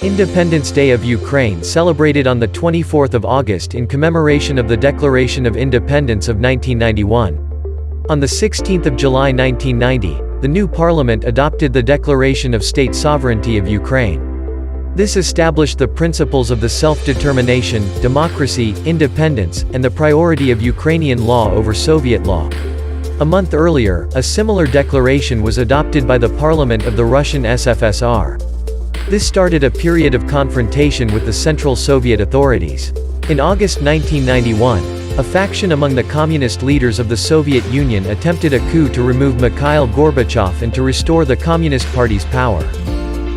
Independence Day of Ukraine, celebrated on the 24th of August in commemoration of the Declaration of Independence of 1991. On the 16th of July 1990, the new parliament adopted the Declaration of State Sovereignty of Ukraine. This established the principles of the self-determination, democracy, independence, and the priority of Ukrainian law over Soviet law. A month earlier, a similar declaration was adopted by the parliament of the Russian SFSR. This started a period of confrontation with the Central Soviet authorities. In August 1991, a faction among the communist leaders of the Soviet Union attempted a coup to remove Mikhail Gorbachev and to restore the Communist Party's power.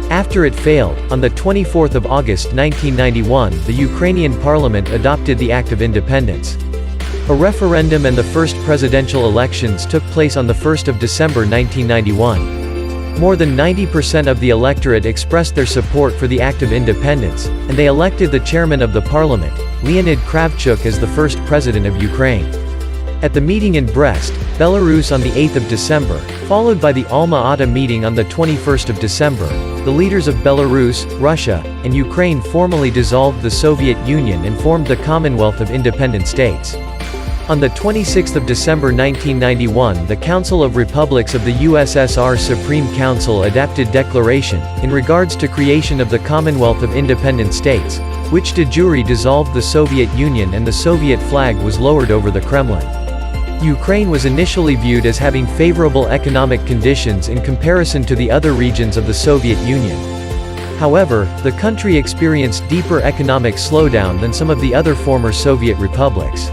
After it failed, on the 24th of August 1991, the Ukrainian parliament adopted the Act of Independence. A referendum and the first presidential elections took place on the 1st of December 1991. More than 90% of the electorate expressed their support for the Act of Independence, and they elected the chairman of the parliament, Leonid Kravchuk, as the first president of Ukraine. At the meeting in Brest, Belarus on the 8th of December, followed by the Alma-Ata meeting on the 21st of December, the leaders of Belarus, Russia, and Ukraine formally dissolved the Soviet Union and formed the Commonwealth of Independent States. On the 26th of December 1991, the Council of Republics of the USSR Supreme Council adopted declaration, in regards to creation of the Commonwealth of Independent States, which de jure dissolved the Soviet Union and the Soviet flag was lowered over the Kremlin. Ukraine was initially viewed as having favorable economic conditions in comparison to the other regions of the Soviet Union. However, the country experienced deeper economic slowdown than some of the other former Soviet republics.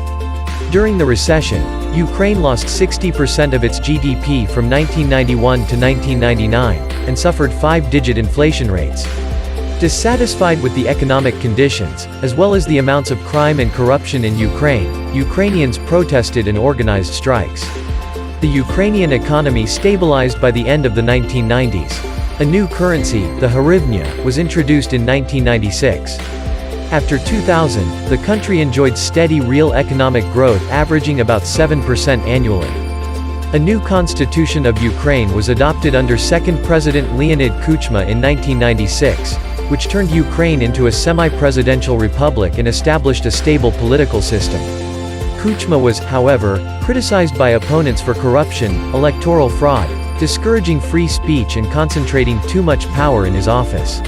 During the recession, Ukraine lost 60% of its GDP from 1991 to 1999, and suffered five-digit inflation rates. Dissatisfied with the economic conditions, as well as the amounts of crime and corruption in Ukraine, Ukrainians protested and organized strikes. The Ukrainian economy stabilized by the end of the 1990s. A new currency, the hryvnia, was introduced in 1996. After 2000, the country enjoyed steady real economic growth averaging about 7% annually. A new constitution of Ukraine was adopted under second President Leonid Kuchma in 1996, which turned Ukraine into a semi-presidential republic and established a stable political system. Kuchma was, however, criticized by opponents for corruption, electoral fraud, discouraging free speech and concentrating too much power in his office.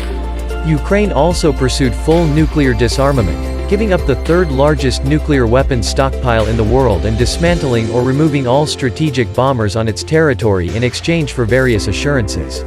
Ukraine also pursued full nuclear disarmament, giving up the third-largest nuclear weapons stockpile in the world and dismantling or removing all strategic bombers on its territory in exchange for various assurances.